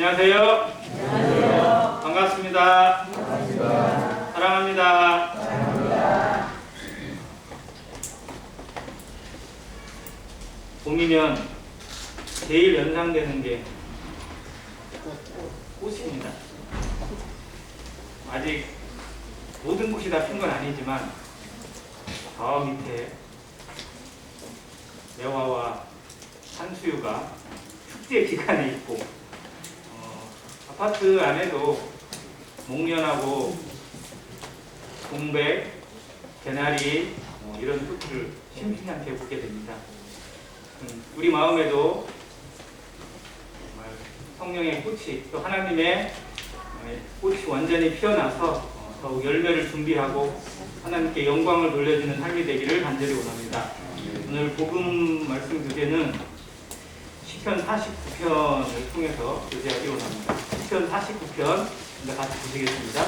안녕하세요. 안녕하세요. 반갑습니다. 반갑습니다. 사랑합니다. 사랑합니다. 봄이면 제일 연상되는 게 꽃입니다. 아직 모든 꽃이 다 핀 건 아니지만 저 밑에 매화와 산수유가 축제 기간에 있고 아파트 안에도 목련하고 동백, 개나리 이런 꽃을 심심히 않게 보게 됩니다. 우리 마음에도 정말 성령의 꽃이 또 하나님의 꽃이 완전히 피어나서 더욱 열매를 준비하고 하나님께 영광을 돌려주는 삶이 되기를 간절히 원합니다. 오늘 복음 말씀 주제는 시편 49편을 통해서 교제하기 원합니다. 시편 49편 같이 보시겠습니다.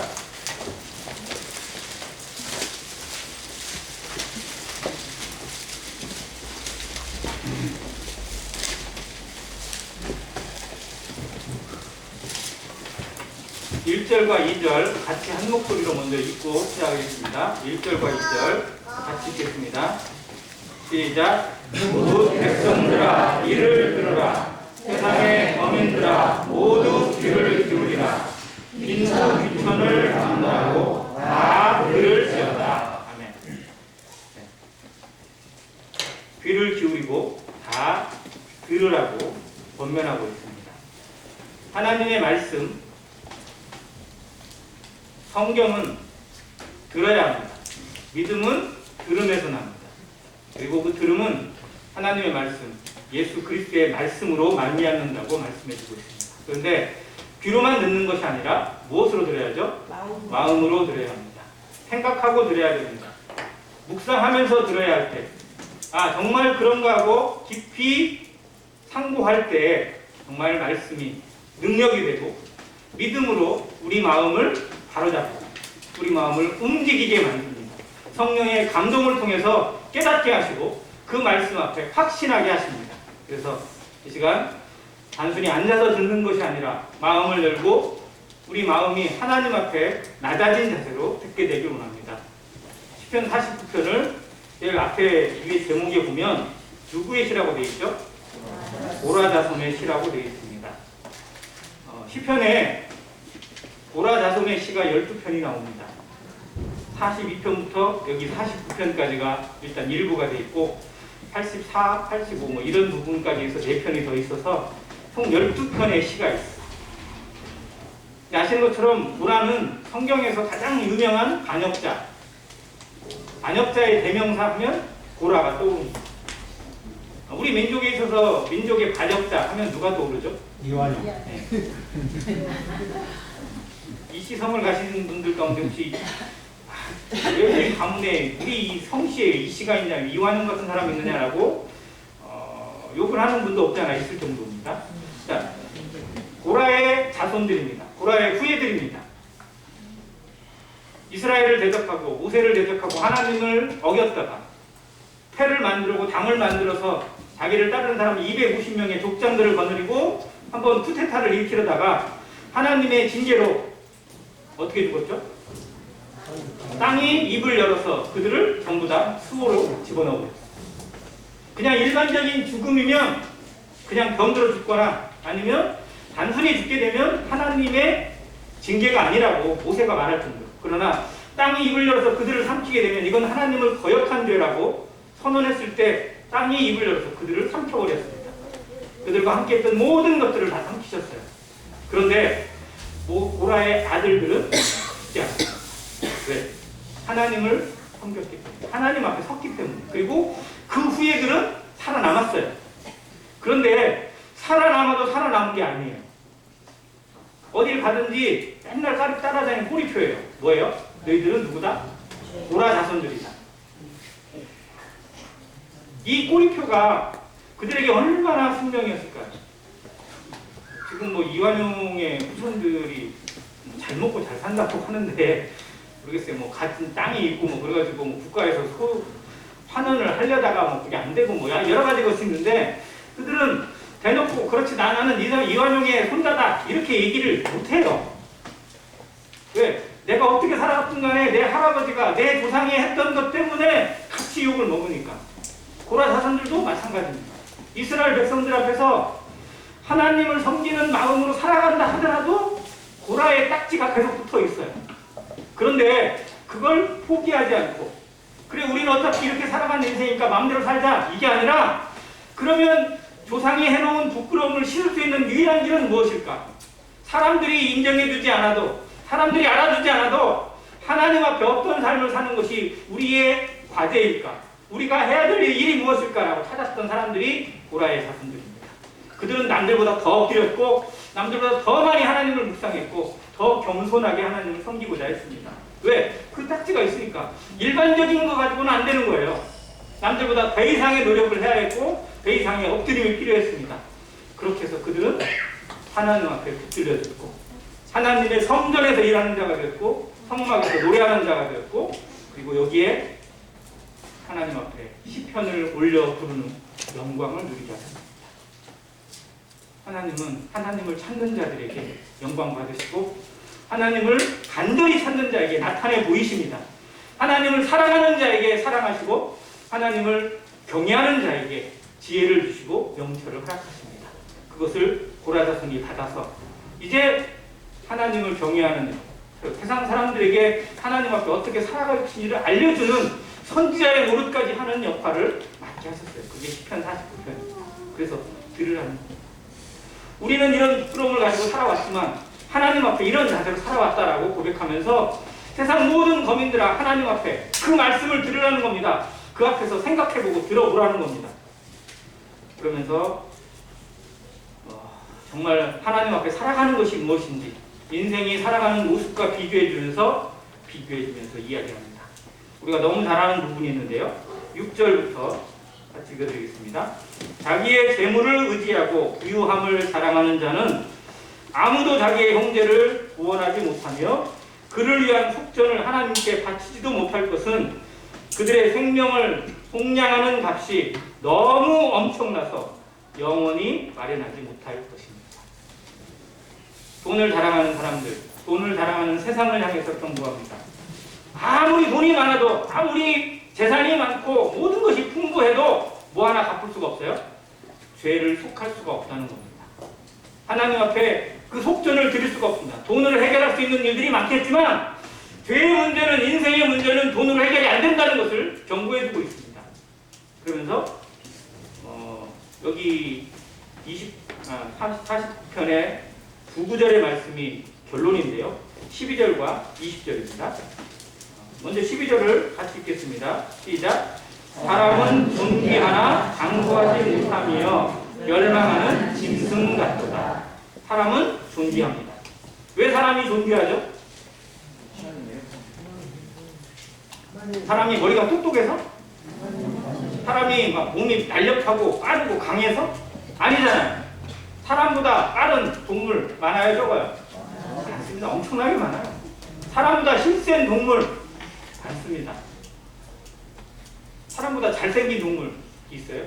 1절과 2절 같이 한 목소리로 먼저 읽고 시작하겠습니다. 1절과 2절 같이 읽겠습니다. 시작. 모두 백성들아 이를 들으라. 세상의 어민들아 모두 귀를 기울이라. 빈소 귀천을 감당하고 다 들을지어다. 아멘. 네. 귀를 기울이고 다 들으라고 권면하고 있습니다. 하나님의 말씀, 성경은 들어야 합니다. 믿음은 들음에서 납니다. 그리고 그 들음은 하나님의 말씀, 예수 그리스도의 말씀으로 말미암는다고 말씀해주고 있습니다. 그런데 귀로만 듣는 것이 아니라 무엇으로 들어야죠? 마음으로 들어야 합니다. 생각하고 들어야 됩니다. 묵상하면서 들어야 할 때, 정말 그런가 하고 깊이 상고할 때 정말 말씀이 능력이 되고 믿음으로 우리 마음을 바로잡고 우리 마음을 움직이게 만듭니다. 성령의 감동을 통해서 깨닫게 하시고 그 말씀 앞에 확신하게 하십니다. 그래서 이 시간 단순히 앉아서 듣는 것이 아니라 마음을 열고 우리 마음이 하나님 앞에 낮아진 자세로 듣게 되길 원합니다. 시편 49편을 제일 앞에 위에 제목에 보면 누구의 시라고 되어 있죠? 고라자손의 시라고 되어 있습니다. 시편에 고라자손의 시가 12편이 나옵니다. 42편부터 여기 49편까지가 일단 일부가 되어 있고 84, 85 이런 부분까지 해서 4편이 더 있어서 총 12편의 시가 있어요. 아시는 것처럼 고라는 성경에서 가장 유명한 반역자, 반역자의 대명사 하면 고라가 떠오릅니다. 우리 민족에 있어서 민족의 반역자 하면 누가 떠오르죠? 이완용. 네. 이 시성을 가시는 분들 가운데 혹시 여기 가문에 우리 성씨에 이 씨가 있냐, 이완용 같은 사람이 있느냐라고 욕을 하는 분도 없지 않아 있을 정도입니다. 자, 고라의 자손들입니다. 고라의 후예들입니다. 이스라엘을 대적하고 모세를 대적하고 하나님을 어겼다가 패를 만들고 당을 만들어서 자기를 따르는 사람 250명의 족장들을 거느리고 한번 쿠데타를 일으키려다가 하나님의 징계로 어떻게 죽었죠? 땅이 입을 열어서 그들을 전부 다 수호로 집어넣어버렸어요. 그냥 일반적인 죽음이면 그냥 병들어 죽거나 아니면 단순히 죽게 되면 하나님의 징계가 아니라고 모세가 말할 정도로. 그러나 땅이 입을 열어서 그들을 삼키게 되면 이건 하나님을 거역한 죄라고 선언했을 때 땅이 입을 열어서 그들을 삼켜버렸습니다. 그들과 함께 했던 모든 것들을 다 삼키셨어요. 그런데 고라의 아들들은 죽지 않았어요. 왜? 하나님을 섬겼기 때문에, 하나님 앞에 섰기 때문에. 그리고 그 후예들은 살아남았어요. 그런데 살아남아도 살아남은 게 아니에요. 어딜 가든지 맨날 따라다니는 꼬리표예요. 뭐예요? 너희들은 누구다? 고라 자손들이다. 이 꼬리표가 그들에게 얼마나 숙명이었을까요? 지금 이완용의 후손들이 잘 먹고 잘 산다고 하는데 모르겠어요. 같은 땅이 있고 그래가지고 국가에서 환원을 하려다가 그게 안 되고 여러 가지 것이 있는데 그들은 대놓고 그렇지 그렇지 나는 이완용의 손자다 이렇게 얘기를 못해요. 왜? 내가 어떻게 살아갔든 간에 내 할아버지가 내 조상이 했던 것 때문에 같이 욕을 먹으니까. 고라 자손들도 마찬가지입니다. 이스라엘 백성들 앞에서 하나님을 섬기는 마음으로 살아간다 하더라도 고라의 딱지가 계속 붙어 있어요. 그런데 그걸 포기하지 않고 그래 우리는 어차피 이렇게 살아가는 인생이니까 마음대로 살자 이게 아니라 그러면 조상이 해놓은 부끄러움을 씌울 수 있는 유일한 길은 무엇일까? 사람들이 인정해주지 않아도 사람들이 알아주지 않아도 하나님 앞에 어떤 삶을 사는 것이 우리의 과제일까? 우리가 해야 될 일이 무엇일까라고 찾았던 사람들이 고라의 자손들입니다. 그들은 남들보다 더 엎드렸고 남들보다 더 많이 하나님을 묵상했고 더 겸손하게 하나님을 섬기고자 했습니다. 왜? 그 딱지가 있으니까. 일반적인 거 가지고는 안 되는 거예요. 남들보다 배 이상의 노력을 해야 했고 배 이상의 엎드림이 필요했습니다. 그렇게 해서 그들은 하나님 앞에 붙들려졌고 하나님의 성전에서 일하는 자가 되었고 성막에서 노래하는 자가 되었고 그리고 여기에 하나님 앞에 시편을 올려 부르는 영광을 누리게 하셨습니다. 하나님은 하나님을 찾는 자들에게 영광 받으시고 하나님을 간절히 찾는 자에게 나타내 보이십니다. 하나님을 사랑하는 자에게 사랑하시고 하나님을 경외하는 자에게 지혜를 주시고 명철을 허락하십니다. 그것을 고라 자손이 받아서 이제 하나님을 경외하는 세상 사람들에게 하나님 앞에 어떻게 살아갈지를 알려주는 선지자의 노릇까지 하는 역할을 맡게 하셨어요. 그게 시편 49편입니다. 그래서 들으라는 겁니다. 우리는 이런 부끄러움을 가지고 살아왔지만 하나님 앞에 이런 자세로 살아왔다라고 고백하면서 세상 모든 거민들아 하나님 앞에 그 말씀을 들으라는 겁니다. 그 앞에서 생각해보고 들어보라는 겁니다. 그러면서 정말 하나님 앞에 살아가는 것이 무엇인지 인생이 살아가는 모습과 비교해주면서 이야기합니다. 우리가 너무 잘 아는 부분이 있는데요. 6절부터 같이 읽어드리겠습니다. 자기의 재물을 의지하고 부유함을 자랑하는 자는 아무도 자기의 형제를 구원하지 못하며 그를 위한 속전을 하나님께 바치지도 못할 것은 그들의 생명을 속량하는 값이 너무 엄청나서 영원히 마련하지 못할 것입니다. 돈을 자랑하는 사람들, 돈을 자랑하는 세상을 향해서 경고합니다. 아무리 돈이 많아도 아무리 재산이 많고 모든 것이 풍부해도 뭐 하나 갚을 수가 없어요? 죄를 속할 수가 없다는 겁니다. 하나님 앞에 그 속전을 드릴 수가 없습니다. 돈으로 해결할 수 있는 일들이 많겠지만 죄의 문제는 인생의 문제는 돈으로 해결이 안 된다는 것을 경고해주고 있습니다. 그러면서 여기 40편의 두 구절의 말씀이 결론인데요. 12절과 20절입니다. 먼저 12절을 같이 읽겠습니다. 시작. 사람은 존귀하나 강구하지 못하며 멸망하는 짐승 같도다. 사람은 존귀합니다. 왜 사람이 존귀하죠? 사람이 머리가 똑똑해서? 사람이 막 몸이 날렵하고 빠르고 강해서? 아니잖아요. 사람보다 빠른 동물 많아요, 적어요? 많습니다. 엄청나게 많아요. 사람보다 힘센 동물 많습니다. 사람보다 잘생긴 동물 있어요?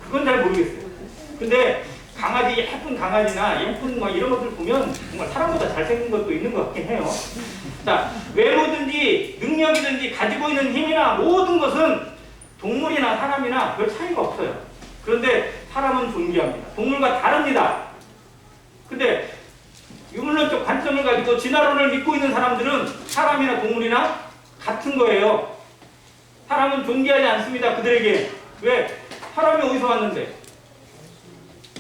그건 잘 모르겠어요. 근데 강아지, 예쁜 강아지나 예쁜 막 이런 것들 보면 정말 사람보다 잘생긴 것도 있는 것 같긴 해요. 자, 외모든지 능력이든지 가지고 있는 힘이나 모든 것은 동물이나 사람이나 별 차이가 없어요. 그런데 사람은 존귀합니다. 동물과 다릅니다. 근데 유물론적 관점을 가지고 진화론을 믿고 있는 사람들은 사람이나 동물이나 같은 거예요. 사람은 존귀하지 않습니다. 그들에게. 왜? 사람이 어디서 왔는데?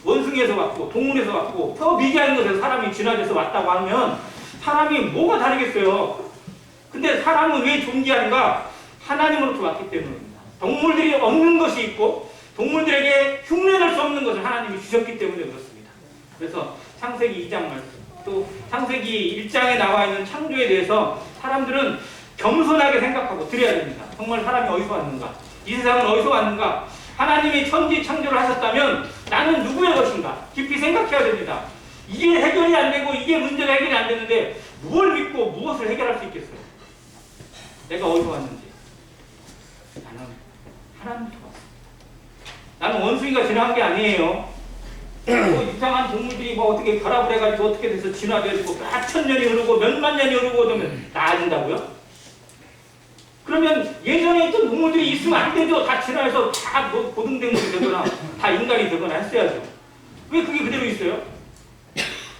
원숭이에서 왔고 동물에서 왔고 더 미개한 것에서 사람이 진화돼서 왔다고 하면 사람이 뭐가 다르겠어요? 근데 사람은 왜 존귀한가? 하나님으로부터 왔기 때문입니다. 동물들이 없는 것이 있고 동물들에게 흉내낼 수 없는 것을 하나님이 주셨기 때문에 그렇습니다. 그래서 창세기 2장 말씀 또 창세기 1장에 나와 있는 창조에 대해서 사람들은 겸손하게 생각하고 드려야 됩니다. 정말 사람이 어디서 왔는가? 이 세상은 어디서 왔는가? 하나님이 천지 창조를 하셨다면 나는 누구의 것인가? 깊이 생각해야 됩니다. 이게 해결이 안 되고 이게 문제가 해결이 안 되는데 무엇을 믿고 무엇을 해결할 수 있겠어요? 내가 어디서 왔는지 나는 하나님부터 왔습니다. 나는 원숭이가 진화한 게 아니에요. 뭐 이상한 동물들이 뭐 어떻게 결합을 해가지고 어떻게 돼서 진화되고 몇천 년이 흐르고 몇만 년이 흐르고 그러면 나아진다고요? 그러면 예전에 있던 동물들이 있으면 안 되죠. 다 진화해서 다 뭐 고등생물이 되거나 다 인간이 되거나 했어야죠. 왜 그게 그대로 있어요?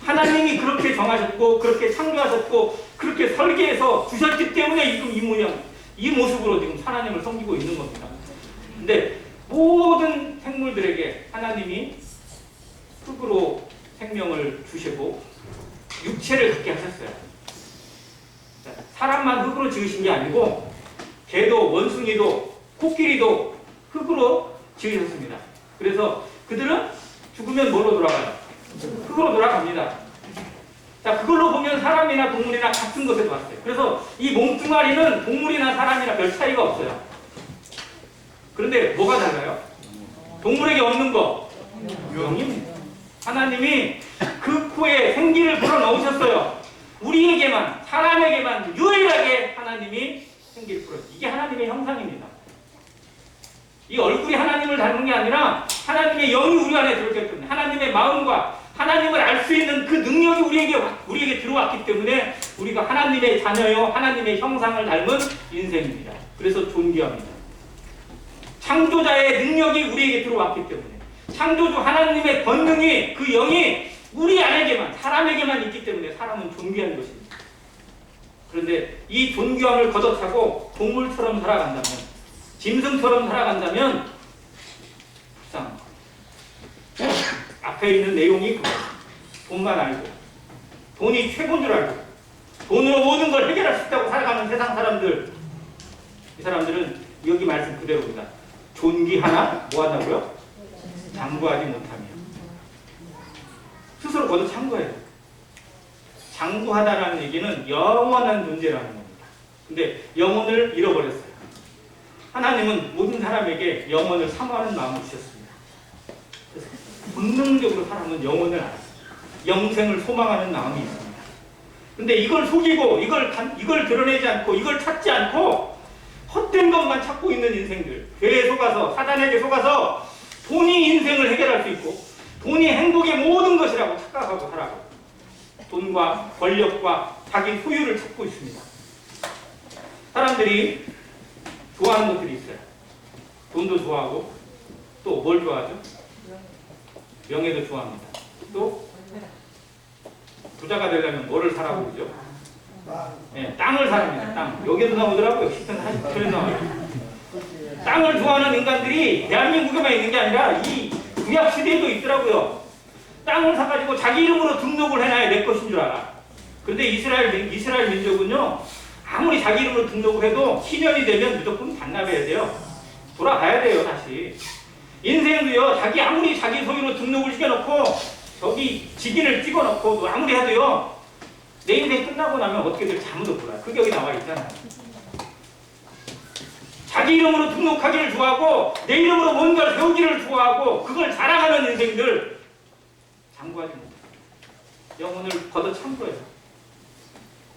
하나님이 그렇게 정하셨고 그렇게 창조하셨고 그렇게 설계해서 주셨기 때문에 지금 이 모양, 이 모습으로 지금 하나님을 섬기고 있는 겁니다. 근데 모든 생물들에게 하나님이 흙으로 생명을 주시고 육체를 갖게 하셨어요. 사람만 흙으로 지으신 게 아니고 개도 원숭이도 코끼리도 흙으로 지으셨습니다. 그래서 그들은 죽으면 뭘로 돌아가요? 흙으로 돌아갑니다. 자, 그걸로 보면 사람이나 동물이나 같은 것에서 왔어요. 그래서 이 몸뚱아리는 동물이나 사람이나 별 차이가 없어요. 그런데 뭐가 달라요? 동물에게 없는 거 영입니다. 하나님이 그 코에 생기를 불어넣으셨어요. 우리에게만, 사람에게만 유일하게 하나님이 생기를 불어넣으셨어요. 이게 하나님의 형상입니다. 이 얼굴이 하나님을 닮은 게 아니라 하나님의 영이 우리 안에 들어있기 때문에 하나님의 마음과 하나님을 알 수 있는 그 능력이 우리에게 들어왔기 때문에 우리가 하나님의 자녀요, 하나님의 형상을 닮은 인생입니다. 그래서 존귀합니다. 창조자의 능력이 우리에게 들어왔기 때문에 창조주 하나님의 권능이 그 영이 우리 안에게만 사람에게만 있기 때문에 사람은 존귀한 것입니다. 그런데 이 존귀함을 걷어차고 동물처럼 살아간다면 짐승처럼 살아간다면 불쌍한 거예요. 앞에 있는 내용이 그거예요. 돈만 알고 돈이 최고인 줄 알고 돈으로 모든 걸 해결할 수 있다고 살아가는 세상 사람들, 이 사람들은 여기 말씀 그대로입니다. 존귀하나 뭐한다고요? 장구하지 못하며 스스로 걷어찬 거예요. 장구하다라는 얘기는 영원한 존재라는 겁니다. 근데 영혼을 잃어버렸어요. 하나님은 모든 사람에게 영혼을 사모하는 마음을 주셨습니다. 그래서 본능적으로 사람은 영혼을 알아요. 영생을 소망하는 마음이 있습니다. 근데 이걸 속이고 이걸 드러내지 않고 이걸 찾지 않고 헛된 것만 찾고 있는 인생들, 죄에 속아서 사단에게 속아서 돈이 인생을 해결할 수 있고 돈이 행복의 모든 것이라고 착각하고 살아가고 돈과 권력과 자기 소유를 찾고 있습니다. 사람들이 좋아하는 것들이 있어요. 돈도 좋아하고 또 뭘 좋아하죠? 명예도 좋아합니다. 또 부자가 되려면 뭐를 사라고 그러죠? 네, 땅을 사랍니다. 땅. 여기도 나오더라고요. 10편 40편에 나와요. 땅을 좋아하는 인간들이 대한민국에만 있는 게 아니라 이 구약 시대에도 있더라고요. 땅을 사가지고 자기 이름으로 등록을 해놔야 내 것인 줄 알아. 그런데 이스라엘 민족은요, 아무리 자기 이름으로 등록을 해도 10년이 되면 무조건 반납해야 돼요. 돌아가야 돼요, 다시. 인생도요, 아무리 자기 소유로 등록을 시켜놓고 저기 직인을 찍어놓고 아무리 해도요, 내 인생 끝나고 나면 어떻게 될지 아무도 몰라요. 그게 여기 나와 있잖아요. 자기 이름으로 등록하기를 좋아하고 내 이름으로 뭔가를 세우기를 좋아하고 그걸 자랑하는 인생들 장구하지 못해요. 영혼을 걷어찬 거예요.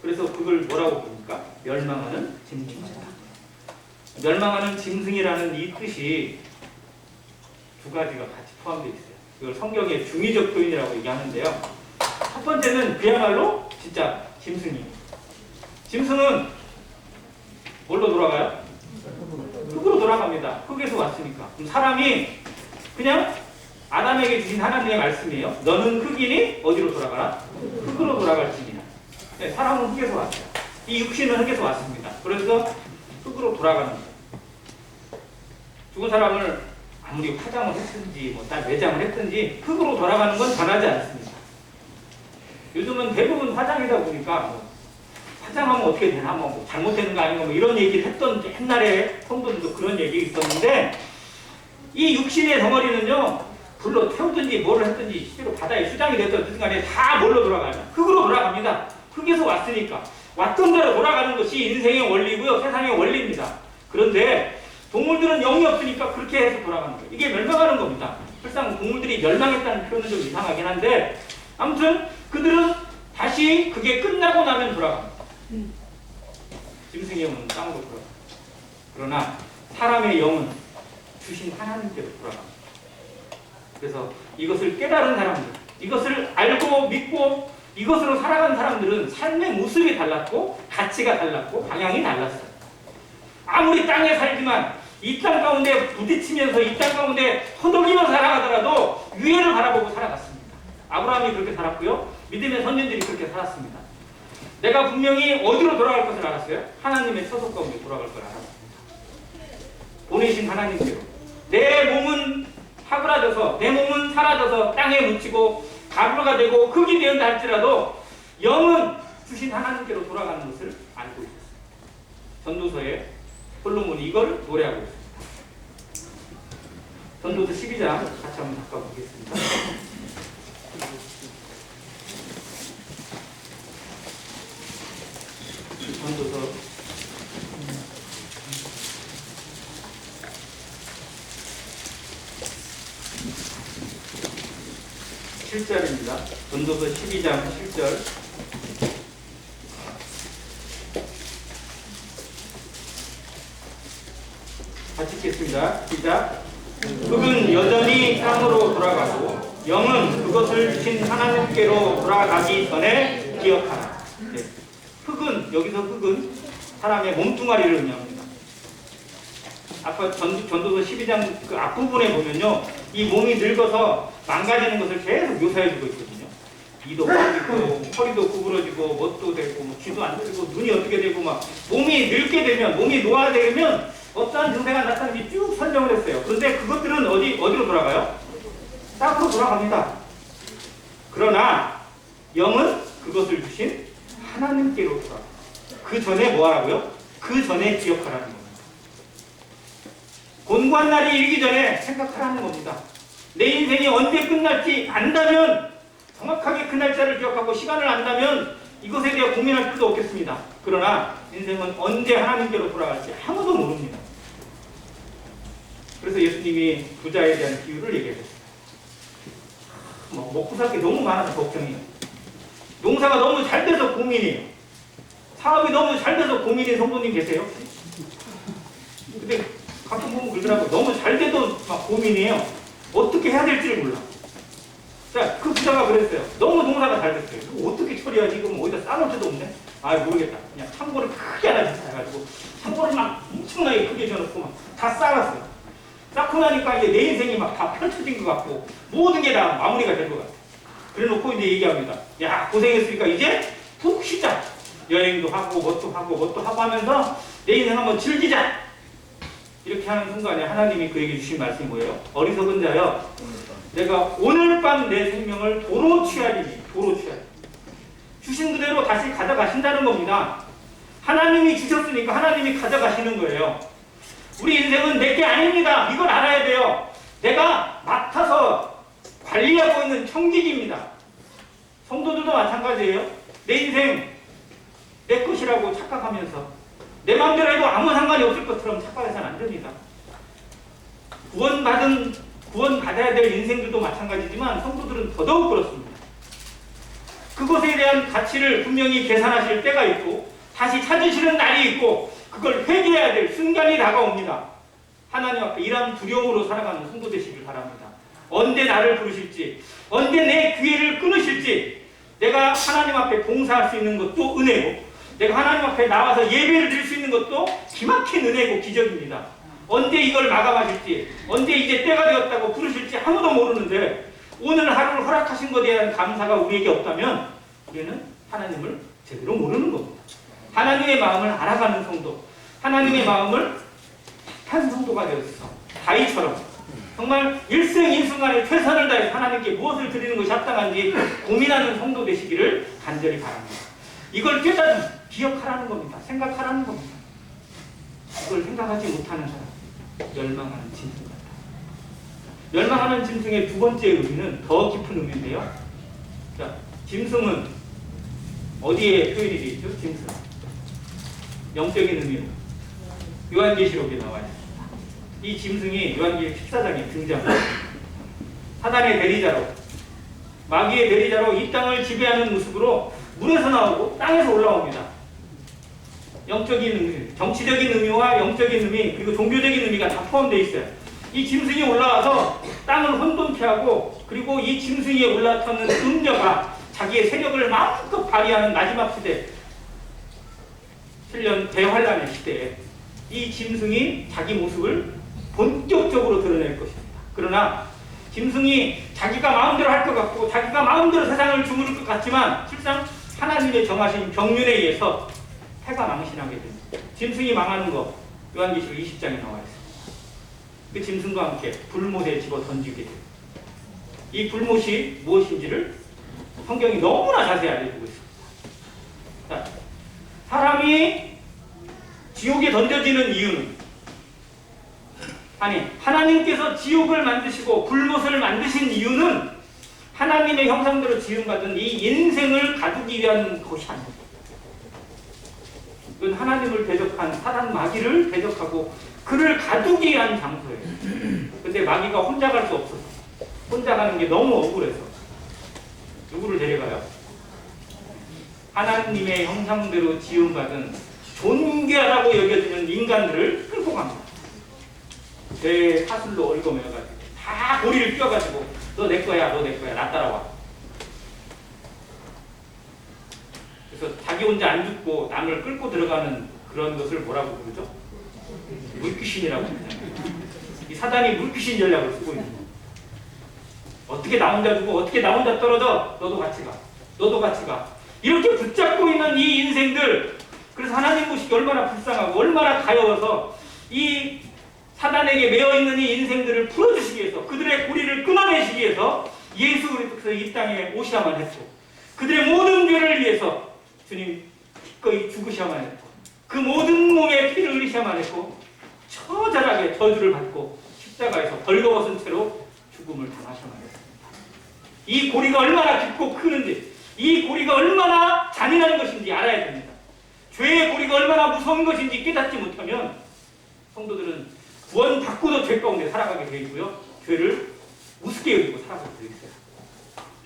그래서 그걸 뭐라고 부릅니까? 멸망하는 짐승이다. 멸망하는 짐승이라는 이 뜻이 두 가지가 같이 포함되어 있어요. 이걸 성경의 중의적 표현이라고 얘기하는데요. 첫 번째는 그야말로 진짜 짐승이에요. 짐승은 뭘로 돌아가요? 흙으로 돌아갑니다. 흙에서 왔으니까. 그럼 사람이 그냥 아담에게 주신 하나님의 말씀이에요. 너는 흙이니 어디로 돌아가라? 흙으로 돌아갈지니라. 네, 사람은 흙에서 왔어요. 이 육신은 흙에서 왔습니다. 그래서 흙으로 돌아가는 거예요. 죽은 사람을 아무리 화장을 했든지 매장을 했든지 흙으로 돌아가는 건 변하지 않습니다. 요즘은 대부분 화장이다 보니까 화장하면 어떻게 되나 잘못되는 거 아닌가 이런 얘기를 했던 옛날에 성도들도 그런 얘기 있었는데 이 육신의 덩어리는요 불로 태우든지 뭐를 했든지 실제로 바다에 수장이 됐든 간에 다 뭘로 돌아가요? 흙으로 돌아갑니다. 흙에서 왔으니까 왔던 대로 돌아가는 것이 인생의 원리고요 세상의 원리입니다. 그런데 동물들은 영이 없으니까 그렇게 해서 돌아가는 거예요. 이게 멸망하는 겁니다. 실상 동물들이 멸망했다는 표현은 좀 이상하긴 한데 아무튼 그들은 다시 그게 끝나고 나면 돌아갑니다. 짐승의 영은 땅으로 돌아갑니다. 그러나 사람의 영은 주신 하나님께로 돌아갑니다. 그래서 이것을 깨달은 사람들, 이것을 알고 믿고 이것으로 살아간 사람들은 삶의 모습이 달랐고 가치가 달랐고 방향이 달랐어요. 아무리 땅에 살지만 이 땅 가운데 부딪히면서 이 땅 가운데 허덕이며 살아가더라도 위에를 바라보고 살아갔습니다. 아브라함이 그렇게 살았고요. 믿음의 선진들이 그렇게 살았습니다. 내가 분명히 어디로 돌아갈 것을 알았어요? 하나님의 처소 가운데 돌아갈 걸 알았습니다. 보내신 하나님께로. 내 몸은 하그라져서 내 몸은 사라져서 땅에 묻히고 가루가 되고 흙이 되었다 할지라도 영은 주신 하나님께로 돌아가는 것을 알고 있었어요. 전도서에 솔로몬이 이걸 노래하고 있습니다. 전도서 12장 같이 한번 바꿔보겠습니다. 전도서 7절입니다. 전도서 12장 7절. 같이 읽겠습니다. 시작. 흙은 여전히 땅으로 돌아가고 영은 그것을 주신 하나님께로 돌아가기 전에 기억하라. 네. 흙은, 여기서 흙은 사람의 몸뚱아리를 의미합니다. 아까 전도서 12장 그 앞부분에 보면요, 이 몸이 늙어서 망가지는 것을 계속 묘사해주고 있거든요. 이도 빠지고 허리도 구부러지고 뭣도 되고 뭐 귀도 안 들리고 눈이 어떻게 되고 막 몸이 늙게 되면, 몸이 노화되면 어떠한 증세가 나타나는지 쭉 설명을 했어요. 그런데 그것들은 어디로 돌아가요? 땅으로 돌아갑니다. 그러나 영은 그것을 주신 하나님께로 돌아가요. 그 전에 뭐 하라고요? 그 전에 기억하라는 겁니다. 곤고한 날이 이르기 전에 생각하라는 겁니다. 내 인생이 언제 끝날지 안다면, 정확하게 그 날짜를 기억하고 시간을 안다면 이것에 대해 고민할 필요도 없겠습니다. 그러나 인생은 언제 하나님께로 돌아갈지 아무도 모릅니다. 그래서 예수님이 부자에 대한 비유를 얘기했어요. 먹고 살 게 너무 많아서 걱정이에요. 농사가 너무 잘 돼서 고민이에요. 사업이 너무 잘 돼서 고민인 성도님 계세요? 근데 가끔 보면 그러더라고요. 너무 잘 돼도 막 고민이에요. 어떻게 해야 될지를 몰라. 자, 그 부자가 그랬어요. 너무 농사가 잘 됐어요. 이거 어떻게 처리하지? 이거 뭐 어디다 싸놓을 데도 없네? 아, 모르겠다. 그냥 창고를 크게 하나 짓어가지고 창고를 막 엄청나게 크게 지어놓고 막 다 쌓았어요. 쌓고 나니까 이제 내 인생이 막 다 펼쳐진 것 같고 모든 게 다 마무리가 된 것 같아요. 그래 놓고 이제 얘기합니다. 야, 고생했으니까 이제 푹 쉬자. 여행도 하고 뭣도 하고 하면서 내 인생 한번 즐기자. 이렇게 하는 순간에 하나님이 그에게 주신 말씀이 뭐예요? 어리석은 자여, 내가 오늘 밤 내 생명을 도로 취하리니. 도로 취하리. 주신 그대로 다시 가져가신다는 겁니다. 하나님이 주셨으니까 하나님이 가져가시는 거예요. 우리 인생은 내게 아닙니다. 이걸 알아야 돼요. 내가 맡아서 관리하고 있는 청직입니다. 성도들도 마찬가지예요. 내 인생 내 것이라고 착각하면서 내 마음대로 해도 아무 상관이 없을 것처럼 착각해서는 안 됩니다. 구원받아야 될 인생들도 마찬가지지만 성도들은 더더욱 그렇습니다. 그것에 대한 가치를 분명히 계산하실 때가 있고 다시 찾으시는 날이 있고 그걸 회개해야 될 순간이 다가옵니다. 하나님 앞에 이런 두려움으로 살아가는 성도 되시길 바랍니다. 언제 나를 부르실지, 언제 내 기회를 끊으실지, 내가 하나님 앞에 봉사할 수 있는 것도 은혜고 내가 하나님 앞에 나와서 예배를 드릴 수 있는 것도 기막힌 은혜고 기적입니다. 언제 이걸 마감하실지, 언제 이제 때가 되었다고 부르실지 아무도 모르는데 오늘 하루를 허락하신 것에 대한 감사가 우리에게 없다면 우리는 하나님을 제대로 모르는 겁니다. 하나님의 마음을 알아가는 성도, 하나님의 마음을 한 성도가 되었어. 다윗처럼 정말 일생일순간에 최선을 다해 하나님께 무엇을 드리는 것이 합당한지 고민하는 성도 되시기를 간절히 바랍니다. 이걸 깨닫는, 기억하라는 겁니다. 생각하라는 겁니다. 이걸 생각하지 못하는 사람, 멸망하는 짐승 같다. 멸망하는 짐승의 두 번째 의미는 더 깊은 의미인데요. 자, 짐승은 어디에 표현이 되어 있죠? 짐승. 영적인 의미로 요한계시록에 나와 있습니다. 이 짐승이 요한계시록 14장에 등장합니다. 사단의 대리자로, 마귀의 대리자로 이 땅을 지배하는 모습으로 물에서 나오고 땅에서 올라옵니다. 영적인 의미, 정치적인 의미와 영적인 의미, 그리고 종교적인 의미가 다 포함되어 있어요. 이 짐승이 올라와서 땅을 혼돈케 하고 그리고 이 짐승이 올라타는 음녀가 자기의 세력을 마음껏 발휘하는 마지막 시대, 실련 대환란의 시대에 이 짐승이 자기 모습을 본격적으로 드러낼 것입니다. 그러나 짐승이 자기가 마음대로 할 것 같고 자기가 마음대로 세상을 주무를 것 같지만 실상 하나님의 정하신 병륜에 의해서 해가 망신하게 됩니다. 짐승이 망하는 거 요한계시록 20장에 나와 있습니다. 그 짐승과 함께 불못에 집어 던지게 됩니다. 이 불못이 무엇인지를 성경이 너무나 자세히 알려주고 있습니다. 자, 사람이 지옥에 던져지는 이유는, 아니 하나님께서 지옥을 만드시고 불못을 만드신 이유는 하나님의 형상대로 지음받은 이 인생을 가두기 위한 것이 아닙니다. 이건 하나님을 대적한 사단 마귀를 대적하고 그를 가두기 위한 장소예요. 근데 마귀가 혼자 갈 수 없어서, 혼자 가는 게 너무 억울해서 누구를 데려가요? 하나님의 형상대로 지음받은 존귀하다고 여겨지는 인간들을 끌고 갑니다. 제 사슬로 얽어매가지고 다 고리를 껴가지고 너 내 거야, 너 내 거야, 나 따라와. 그래서 자기 혼자 안 죽고 남을 끌고 들어가는 그런 것을 뭐라고 부르죠? 물귀신이라고 합니다. 이 사단이 물귀신 전략을 쓰고 있는 거예요. 어떻게 나 혼자 죽고 어떻게 나 혼자 떨어져? 너도 같이 가. 너도 같이 가. 이렇게 붙잡고 있는 이 인생들, 그래서 하나님 보시기 얼마나 불쌍하고 얼마나 가여워서 이 사단에게 매어있는 이 인생들을 풀어주시기 위해서, 그들의 고리를 끊어내시기 위해서 예수 그리스도께서 이 땅에 오셔야만 했고, 그들의 모든 죄를 위해서 주님 기꺼이 죽으셔야만 했고, 그 모든 몸에 피를 흘리셔야만 했고, 처절하게 저주를 받고 십자가에서 벌거벗은 채로 죽음을 당하셔야만 했습니다. 이 고리가 얼마나 깊고 크는지, 이 고리가 얼마나 잔인한 것인지 알아야 됩니다. 죄의 고리가 얼마나 무서운 것인지 깨닫지 못하면 성도들은 구원 받고도 죄 가운데 살아가게 되어 있고요, 죄를 우습게 여기고 살아가게 되어 있어요.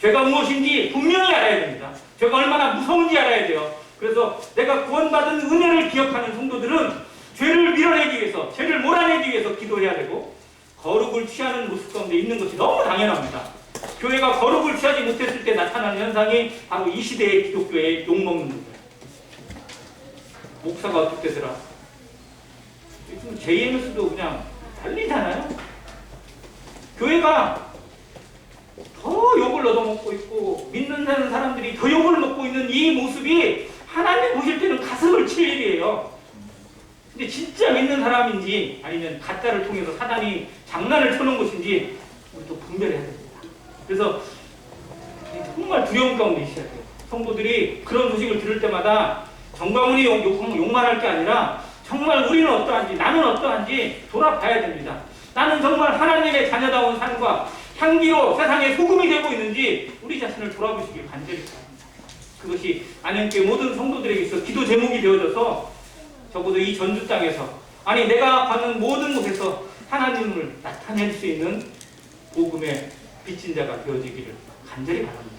죄가 무엇인지 분명히 알아야 됩니다. 죄가 얼마나 무서운지 알아야 돼요. 그래서 내가 구원받은 은혜를 기억하는 성도들은 죄를 밀어내기 위해서, 죄를 몰아내기 위해서 기도해야 되고, 거룩을 취하는 모습 가운데 있는 것이 너무 당연합니다. 교회가 거룩을 취하지 못했을 때 나타나는 현상이 바로 이 시대의 기독교의 욕먹는 거예요. 목사가 어떻게 되더라? 요즘 JMS도 그냥 난리잖아요. 교회가 더 욕을 얻어먹고 있고 믿는 사람들이 더 욕을 먹고 있는 이 모습이 하나님 보실 때는 가슴을 칠 일이에요. 근데 진짜 믿는 사람인지 아니면 가짜를 통해서 사단이 장난을 쳐놓은 것인지 우리 또 분별해야 됩니다. 그래서 정말 두려움 가운데 있어야 돼요. 성도들이 그런 소식을 들을 때마다 정광훈이 욕만 할 게 아니라 정말 우리는 어떠한지, 나는 어떠한지 돌아봐야 됩니다. 나는 정말 하나님의 자녀다운 삶과 향기로 세상에 소금이 되고 있는지 우리 자신을 돌아보시길 간절히 바랍니다. 그것이 안양교회 모든 성도들에게 있어 기도 제목이 되어져서 적어도 이 전주 땅에서, 아니 내가 가는 모든 곳에서 하나님을 나타낼 수 있는 복음의 빚진 자가 되어지기를 간절히 바랍니다.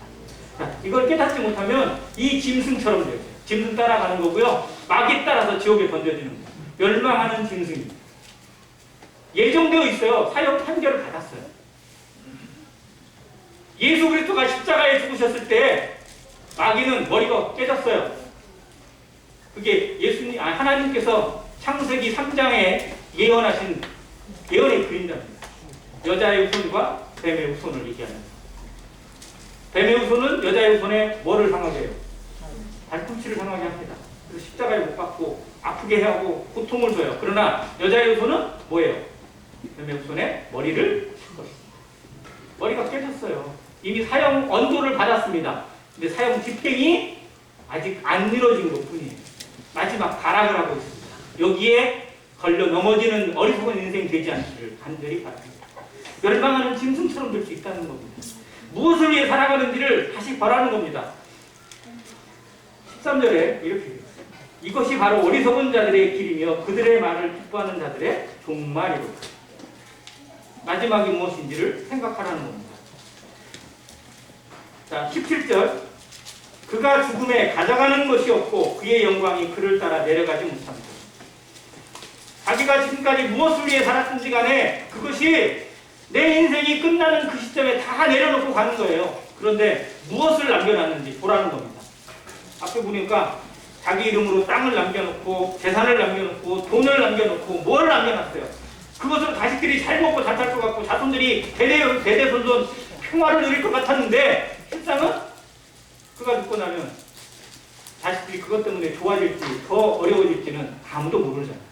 자, 이걸 깨닫지 못하면 이 짐승처럼 되어져요. 짐승 따라가는 거고요, 마귀 따라서 지옥에 던져지는 거예요. 멸망하는 짐승입니다. 예정되어 있어요. 사형 판결을 받았어요. 예수 그리스도가 십자가에 죽으셨을 때 마귀는 머리가 깨졌어요. 그게 하나님께서 창세기 3장에 예언하신 예언의 그림자입니다. 여자의 후손과 뱀의 후손을 얘기하는 거예요. 뱀의 후손은 여자의 후손에 뭐를 상하게 해요? 발꿈치를 상하게 합니다. 그래서 십자가에 못 박고 아프게 하고 고통을 줘요. 그러나 여자의 후손은 뭐예요? 뱀의 후손에 머리를 칠 것입니다. 머리가 깨졌어요. 이미 사형 언도를 받았습니다. 근데 사형 집행이 아직 안 이루어진 것 뿐이에요. 마지막 발악을 하고 있습니다. 여기에 걸려 넘어지는 어리석은 인생 되지 않기를 간절히 바랍니다. 멸망하는 짐승처럼 될 수 있다는 겁니다. 무엇을 위해 살아가는지를 다시 바라는 겁니다. 13절에 이렇게 되어 있어요. 이것이 바로 어리석은 자들의 길이며 그들의 말을 기뻐하는 자들의 종말이로다. 마지막이 무엇인지를 생각하라는 겁니다. 자, 17절. 그가 죽음에 가져가는 것이 없고 그의 영광이 그를 따라 내려가지 못합니다. 자기가 지금까지 무엇을 위해 살았든지 간에 그것이 내 인생이 끝나는 그 시점에 다 내려놓고 가는 거예요. 그런데 무엇을 남겨놨는지 보라는 겁니다. 앞에 보니까 자기 이름으로 땅을 남겨놓고 재산을 남겨놓고 돈을 남겨놓고 뭘 남겨놨어요. 그것을 자식들이 잘 먹고 잘 살 것 같고 자손들이 대대손손 평화를 누릴 것 같았는데 실상은 그가 죽고 나면 자식들이 그것 때문에 좋아질지 더 어려워질지는 아무도 모르잖아요.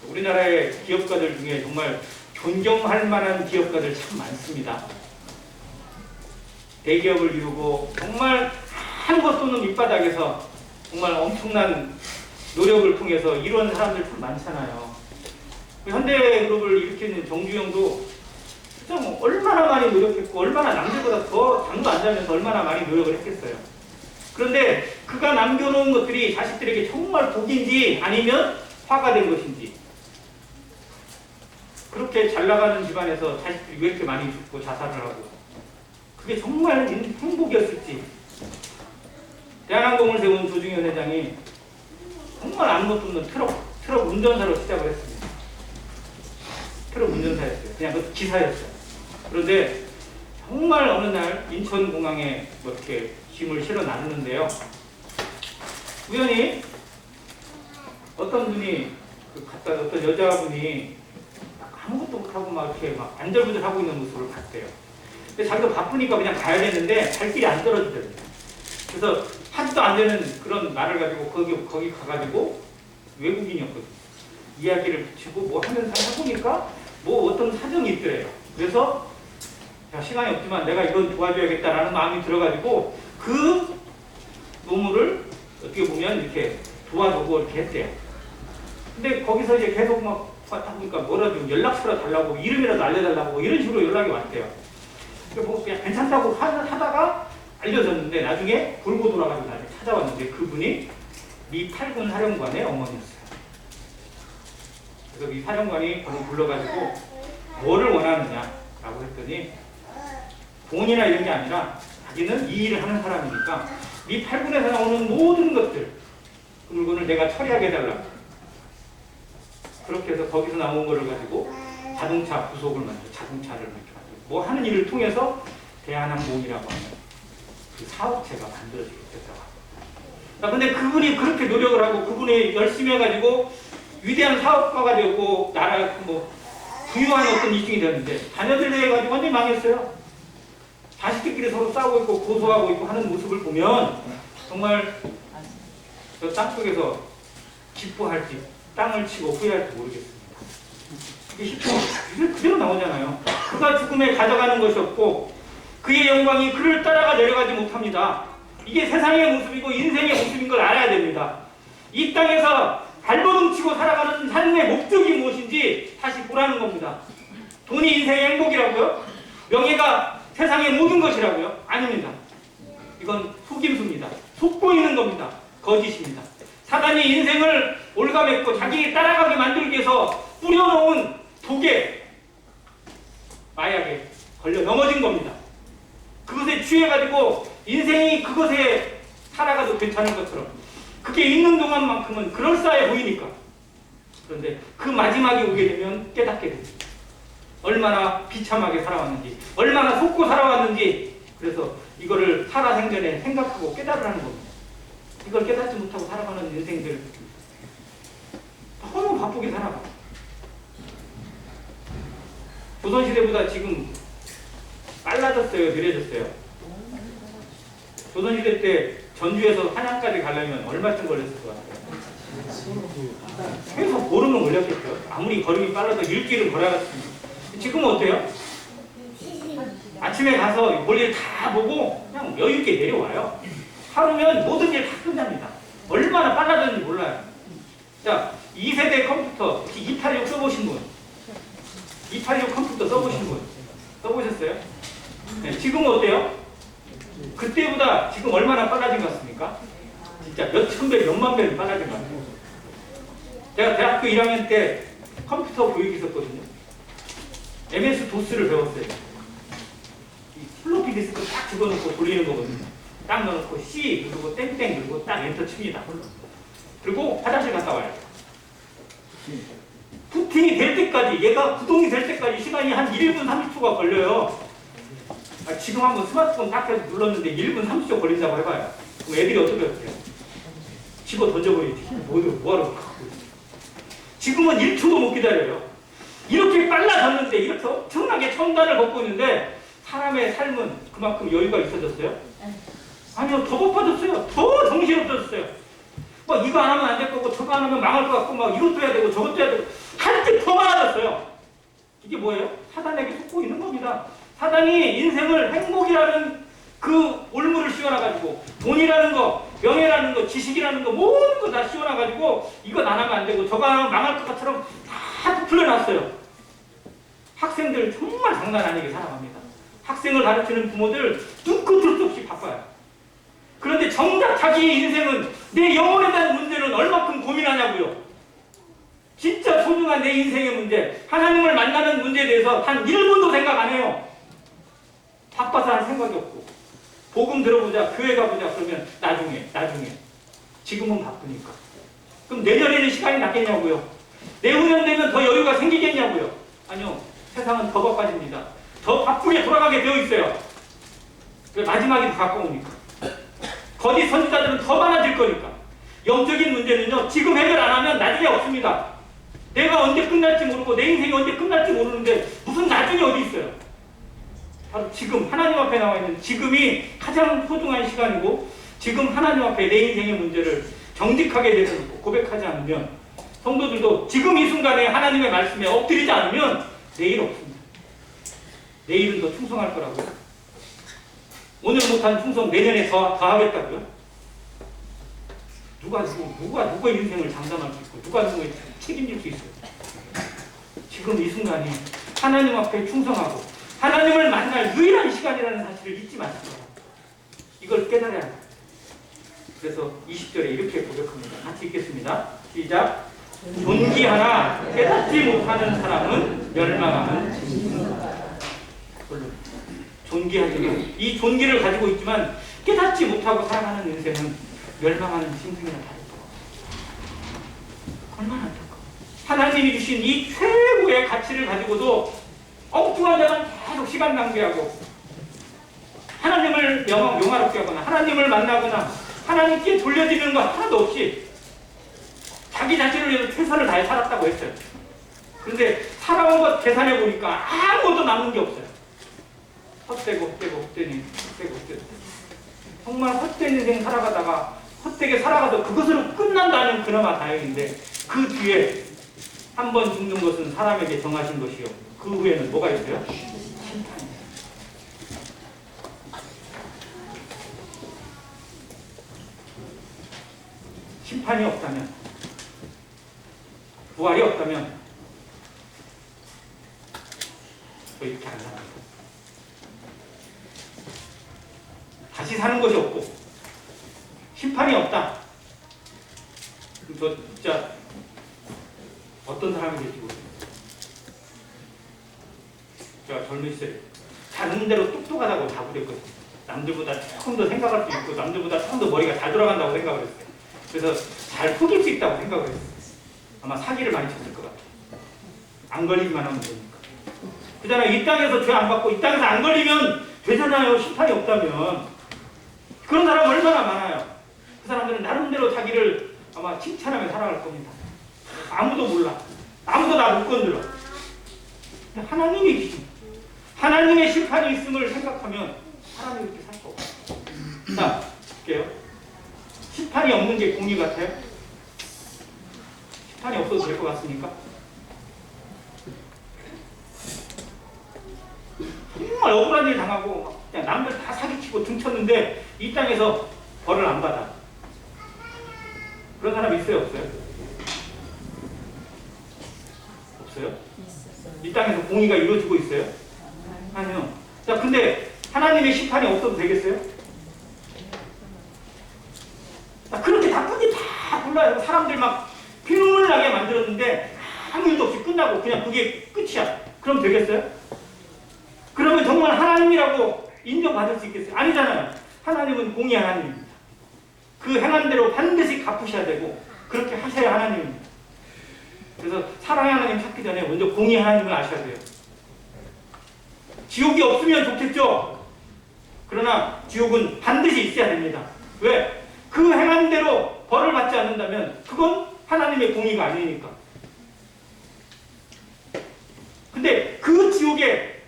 우리나라의 기업가들 중에 정말 존경할 만한 기업가들 참 많습니다. 대기업을 이루고 정말 아무것도 없는 밑바닥에서 정말 엄청난 노력을 통해서 이루는 사람들 참 많잖아요. 현대그룹을 일으키는 정주영도 진짜 얼마나 많이 노력했고 얼마나 남들보다 더 잠도 안 자면서 얼마나 많이 노력을 했겠어요. 그런데 그가 남겨놓은 것들이 자식들에게 정말 복인지 아니면 화가 된 것인지, 그렇게 잘 나가는 집안에서 자식들이 왜 이렇게 많이 죽고 자살을 하고 그게 정말 행복이었을지. 대한항공을 세운 조중현 회장이 정말 아무것도 없는 트럭 운전사로 시작을 했습니다. 트럭 운전사였어요. 그냥 그 기사였어요. 그런데 정말 어느 날 인천공항에 이렇게 짐을 실어 나르는데요. 우연히 어떤 분이 어떤 여자분이 아무것도 못하고 막 이렇게 막 안절부절 하고 있는 모습을 봤대요. 근데 자기도 바쁘니까 그냥 가야 되는데 갈 길이 안 떨어지더라고요. 그래서 하지도 안 되는 그런 말을 가지고 거기 가가지고 외국인이었거든요. 이야기를 붙이고 뭐 하면서 해보니까 뭐 어떤 사정이 있더래요. 그래서 야, 시간이 없지만 내가 이건 도와줘야겠다라는 마음이 들어가지고 그 노무를 어떻게 보면 이렇게 도와주고 이렇게 했대요. 근데 거기서 이제 계속 막 하다 보니까 뭐라도 연락처를 달라고 이름이라도 알려달라고 이런 식으로 연락이 왔대요. 뭐 그냥 괜찮다고 하다가 알려졌는데 나중에 돌고 돌아가지고 나중에 찾아왔는데 그분이 미 8군 사령관의 어머니였어요. 그래서 미 사령관이 저를 불러가지고 뭐를 원하느냐라고 했더니 돈이나 이런 게 아니라 자기는 이 일을 하는 사람이니까 미 8군에서 나오는 모든 것들 그 물건을 내가 처리하게 해달라고. 그렇게 해서 거기서 나온 거를 가지고 자동차 부속을 만들고 자동차를 이렇게 만들고 뭐 하는 일을 통해서 대한항공이라고 하는 그 사업체가 만들어지게 됐다고 합니다. 근데 그분이 그렇게 노력을 하고 그분이 열심히 해가지고 위대한 사업가가 되고 나라 뭐 부유한 어떤 이중이 되었는데 자녀들 해가지고 완전히 망했어요. 자식들끼리 서로 싸우고 있고 고소하고 있고 하는 모습을 보면 정말 저 땅속에서 기뻐할지 땅을 치고 후회할지 모르겠습니다. 이게 시편 그대로 나오잖아요. 그가 죽음에 가져가는 것이 없고 그의 영광이 그를 따라가 내려가지 못합니다. 이게 세상의 모습이고 인생의 모습인 걸 알아야 됩니다. 이 땅에서 발버둥 치고 살아가는 삶의 목적이 무엇인지 다시 보라는 겁니다. 돈이 인생의 행복이라고요? 명예가 세상의 모든 것이라고요? 아닙니다. 이건 속임수입니다. 속보이는 겁니다. 거짓입니다. 사단이 인생을 올가맸고 자기 따라가게 만들기 위해서 뿌려놓은 독에 마약에 걸려 넘어진 겁니다. 그것에 취해가지고 인생이 그것에 살아가도 괜찮은 것처럼 그게 있는 동안만큼은 그럴싸해 보이니까. 그런데 그 마지막에 오게 되면 깨닫게 됩니다. 얼마나 비참하게 살아왔는지, 얼마나 속고 살아왔는지. 그래서 이거를 살아생전에 생각하고 깨달으라는 겁니다. 이걸 깨닫지 못하고 살아가는 인생들 너무 바쁘게 살아가. 조선시대보다 지금 빨라졌어요? 느려졌어요? 조선시대 때 전주에서 한양까지 가려면 얼마쯤 걸렸을 것 같아요? 계속 보름은 걸렸겠죠. 아무리 걸음이 빨라도 일주일은 걸어갔습니다. 지금은 어때요? 아침에 가서 볼일 다 보고 그냥 여유있게 내려와요. 하루면 모든 일 다 끝납니다. 얼마나 빨라졌는지 몰라요. 자, 2세대 컴퓨터, 286 써보신 분, 286 컴퓨터 써보신 분, 써보셨어요? 네, 지금은 어때요? 그때보다 지금 얼마나 빨라진 것 같습니까? 진짜 몇천 배, 몇만 배는 빨라진 것 같아요. 제가 대학교 1학년 때 컴퓨터 교육이 있었거든요. MS 도스를 배웠어요. 이 플로피 디스크 딱 집어넣고 돌리는 거거든요. 딱 넣어놓고 C 누르고 땡땡 누르고 딱 엔터 칩니다. 그리고 화장실 갔다 와요. 붙어 부팅이 될 때까지, 얘가 구동이 될 때까지 시간이 한 1분 30초가 걸려요. 지금 한번 스마트폰 딱 해서 눌렀는데 1분 30초 걸린다고 해봐요. 그럼 애들이 어떻게 할게요? 집어 던져버리지. 뭐하러 갖고 있어. 지금은 1초도 못 기다려요. 이렇게 빨라졌는데, 이렇게 엄청나게 첨단을 걷고 있는데 사람의 삶은 그만큼 여유가 있어졌어요? 아니요, 더 바빠졌어요. 더 정신없어졌어요. 뭐 이거 안 하면 안 될 거고 저거 안 하면 망할 것 같고 막 이것도 해야 되고 저것도 해야 되고 할 게 더 많아졌어요. 이게 뭐예요? 사단에게 속고 있는 겁니다. 사단이 인생을 행복이라는 그 올무를 씌워놔가지고 돈이라는 거, 명예라는 거, 지식이라는 거 모든 거 다 씌워놔가지고 이건 안 하면 안 되고 저거 안 하면 망할 것 같처럼 다 풀려놨어요. 학생들 정말 장난 아니게 살아갑니다. 학생을 가르치는 부모들 눈끝을 수 없이 바빠요. 그런데 정작 자기의 인생은 내 영혼에 대한 문제는 얼마큼 고민하냐고요. 진짜 소중한 내 인생의 문제, 하나님을 만나는 문제에 대해서 단 1분도 생각 안 해요. 바빠서 할 생각이 없고. 복음 들어보자, 교회 가보자 그러면 나중에. 지금은 바쁘니까. 그럼 내년에는 시간이 나겠냐고요. 내후년 되면 더 여유가 생기겠냐고요. 아니요. 세상은 더 바빠집니다. 더 바쁘게 돌아가게 되어 있어요. 마지막이 더 가까우니까. 거짓 선지자들은 더 많아질 거니까. 영적인 문제는요, 지금 해결 안 하면 나중에 없습니다. 내가 언제 끝날지 모르고 내 인생이 언제 끝날지 모르는데 무슨 나중에 어디 있어요. 바로 지금 하나님 앞에 나와 있는 지금이 가장 소중한 시간이고, 지금 하나님 앞에 내 인생의 문제를 정직하게 내려놓고 고백하지 않으면, 성도들도 지금 이 순간에 하나님의 말씀에 엎드리지 않으면 내일 없습니다. 내일은 더 충성할 거라고요. 오늘 못한 충성 내년에 더 하겠다고요? 누가 누구의 인생을 장담할 수 있고 누가 누구의 책임질 수 있어요? 지금 이 순간이 하나님 앞에 충성하고 하나님을 만날 유일한 시간이라는 사실을 잊지 마시고 이걸 깨달아야 합니다. 그래서 20절에 이렇게 고백합니다. 같이 읽겠습니다. 시작. 존귀하나 깨닫지 못하는 사람은 멸망하는 짐승이다. 존귀하지만 이 존귀를 가지고 있지만 깨닫지 못하고 살아가는 인생은 멸망하는 짐승이라 다르더라고요. 얼마나 안타까워. 하나님이 주신 이 최고의 가치를 가지고도 엉뚱한 데만 계속 시간 낭비하고 하나님을 영화롭게 하거나 하나님을 만나거나 하나님께 돌려드리는 거 하나도 없이 자기 자신을 위해서 최선을 다해 살았다고 했어요. 그런데 살아온 것 계산해 보니까 아무것도 남는 게 없어요. 헛되고 정말 헛된 인생 살아가다가 헛되게 살아가도 그것으로 끝난다면 그나마 다행인데, 그 뒤에 한 번 죽는 것은 사람에게 정하신 것이요 그 후에는 뭐가 있어요? 심판이에요. 심판이 없다면, 부활이 없다면 저 이렇게 안 살아요. 다시 사는 것이 없고 심판이 없다. 그럼 저 진짜 어떤 사람이 될지 모르겠어요. 제가 젊은 시절에 다른 데로 똑똑하다고 다 그랬거든요. 남들보다 조금 더 생각할 수 있고 남들보다 조금 더 머리가 잘 돌아간다고 생각을 했어요. 그래서 잘 속일 수 있다고 생각을 했어요. 아마 사기를 많이 쳤을 것 같아요. 안 걸리기만 하면 되니까. 그잖아요. 이 땅에서 죄 안 받고 이 땅에서 안 걸리면 되잖아요. 심판이 없다면. 그런 사람 얼마나 많아요. 그 사람들은 나름대로 자기를 아마 칭찬하며 살아갈 겁니다. 아무도 몰라. 아무도 나 못 건드려. 하나님이 계십니다. 하나님의 심판이 있음을 생각하면 사람이 이렇게 살 수 없어요. 자, 볼게요. 심판이 없는 게 공의 같아요? 심판이 없어도 될 것 같습니까? 정말 억울한 일 당하고 그냥 남들 다 사기치고 등쳤는데 이 땅에서 벌을 안 받아. 그런 사람 있어요? 없어요? 없어요? 이 땅에서 공의가 이루어지고 있어요? 아니요. 자, 근데 하나님의 심판이 없어도 되겠어요? 자, 그렇게 나쁘게 다 불러요. 사람들 막 피눈물 나게 만들었는데 아무 일도 없이 끝나고 그냥 그게 끝이야. 그럼 되겠어요? 그러면 정말 하나님이라고 인정받을 수 있겠어요? 아니잖아요. 하나님은 공의 하나님입니다. 그 행한 대로 반드시 갚으셔야 되고 그렇게 하셔야 하나님입니다. 그래서 사랑의 하나님 찾기 전에 먼저 공의 하나님을 아셔야 돼요. 지옥이 없으면 좋겠죠. 그러나 지옥은 반드시 있어야 됩니다. 왜? 그 행한 대로 벌을 받지 않는다면 그건 하나님의 공의가 아니니까. 근데 그 지옥에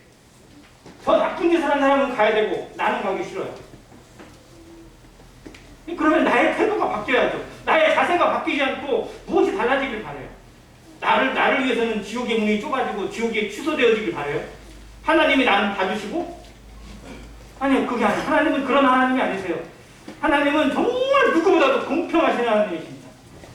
더 나쁜 짓을 한 사람은 가야 되고 나는 가기 싫어요. 그러면 나의 태도가 바뀌어야죠. 나의 자세가 바뀌지 않고 무엇이 달라지길 바라요. 나를 위해서는 지옥의 문이 좁아지고 지옥이 취소되어지길 바라요. 하나님이 나는 봐주시고? 아니요, 그게 아니에요. 하나님은 그런 하나님이 아니세요. 하나님은 정말 누구보다도 공평하신 하나님이십니다.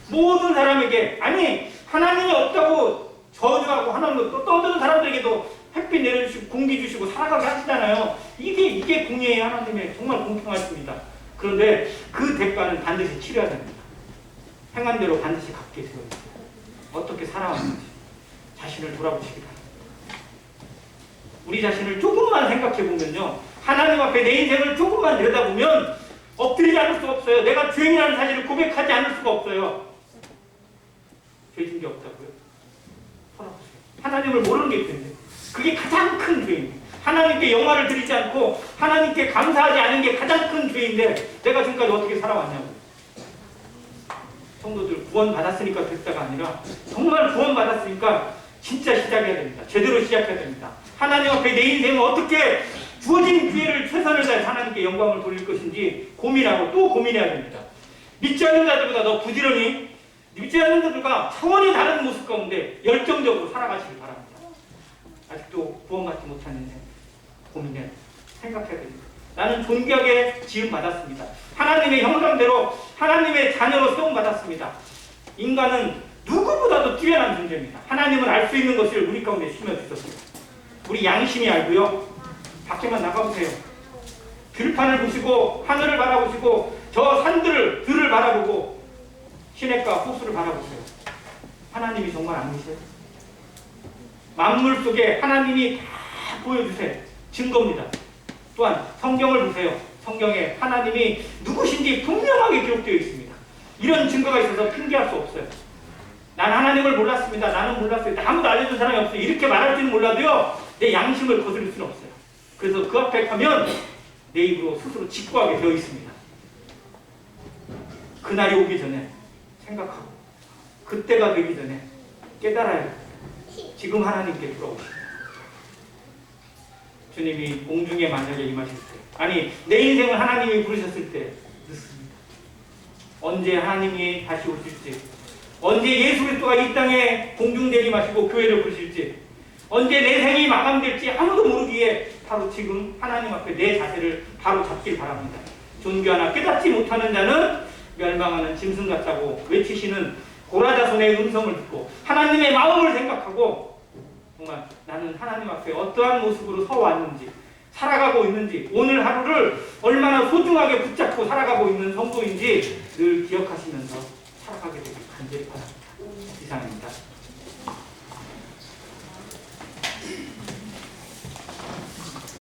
모든 사람에게, 아니 하나님이 없다고 저주하고 하나님을 또 떠드는 사람들에게도 햇빛 내려주시고 공기 주시고 살아가게 하시잖아요. 이게 공의의 하나님의 정말 공평하십니다. 그런데 그 대가는 반드시 치러야 됩니다. 행한 대로 반드시 갚게 되어 있어요. 어떻게 살아왔는지 자신을 돌아보시기 바랍니다. 우리 자신을 조금만 생각해 보면요, 하나님 앞에 내 인생을 조금만 들여다보면 엎드리지 않을 수가 없어요. 내가 죄인이라는 사실을 고백하지 않을 수가 없어요. 죄진 게 없다고요? 돌아보세요. 하나님을 모르는 게 있는데 그게 가장 큰 죄입니다. 하나님께 영화를 드리지 않고 하나님께 감사하지 않은 게 가장 큰 죄인데 내가 지금까지 어떻게 살아왔냐고. 성도들 구원받았으니까 됐다가 아니라 정말 구원받았으니까 진짜 시작해야 됩니다. 제대로 시작해야 됩니다. 하나님 앞에 내 인생은 어떻게 주어진 기회를 최선을 다해 하나님께 영광을 돌릴 것인지 고민하고 또 고민해야 됩니다. 믿지 않는 자들보다 더 부지런히, 믿지 않는 자들과 차원이 다른 모습 가운데 열정적으로 살아가시기 바랍니다. 아직도 구원받지 못한 인생 고민해 생각해야 됩니다. 나는 존귀하게 지음받았습니다. 하나님의 형상대로 하나님의 자녀로 세움받았습니다. 인간은 누구보다도 뛰어난 존재입니다. 하나님은 알 수 있는 것을 우리 가운데 심어주셨습니다. 우리 양심이 알고요. 밖에만 나가보세요. 들판을 보시고 하늘을 바라보시고 저 들을 바라보고 시냇가 호수를 바라보세요. 하나님이 정말 아니세요? 만물 속에 하나님이 다 보여주세요. 증거입니다. 또한 성경을 보세요. 성경에 하나님이 누구신지 분명하게 기록되어 있습니다. 이런 증거가 있어서 핑계할 수 없어요. 난 하나님을 몰랐습니다. 나는 몰랐어요. 아무도 알려준 사람이 없어요. 이렇게 말할지는 몰라도요, 내 양심을 거스를 수는 없어요. 그래서 그 앞에 가면 내 입으로 스스로 직구하게 되어 있습니다. 그날이 오기 전에 생각하고 그때가 되기 전에 깨달아야 됩니다. 지금 하나님께 돌아오십니다. 주님이 공중에 만약에 임하실 때, 아니 내 인생을 하나님이 부르셨을 때 늦습니다. 언제 하나님이 다시 오실지, 언제 예수 그리스도가 이 땅에 공중내림하시고 교회를 부르실지, 언제 내 생이 마감될지 아무도 모르기에 바로 지금 하나님 앞에 내 자세를 바로 잡길 바랍니다. 존귀하나 깨닫지 못하는 자는 멸망하는 짐승 같다고 외치시는 고라자손의 음성을 듣고 하나님의 마음을 생각하고 정말 나는 하나님 앞에 어떠한 모습으로 서 왔는지, 살아가고 있는지, 오늘 하루를 얼마나 소중하게 붙잡고 살아가고 있는 성도인지 늘 기억하시면서 살아가게 되길 간절히 바랍니다. 이상입니다.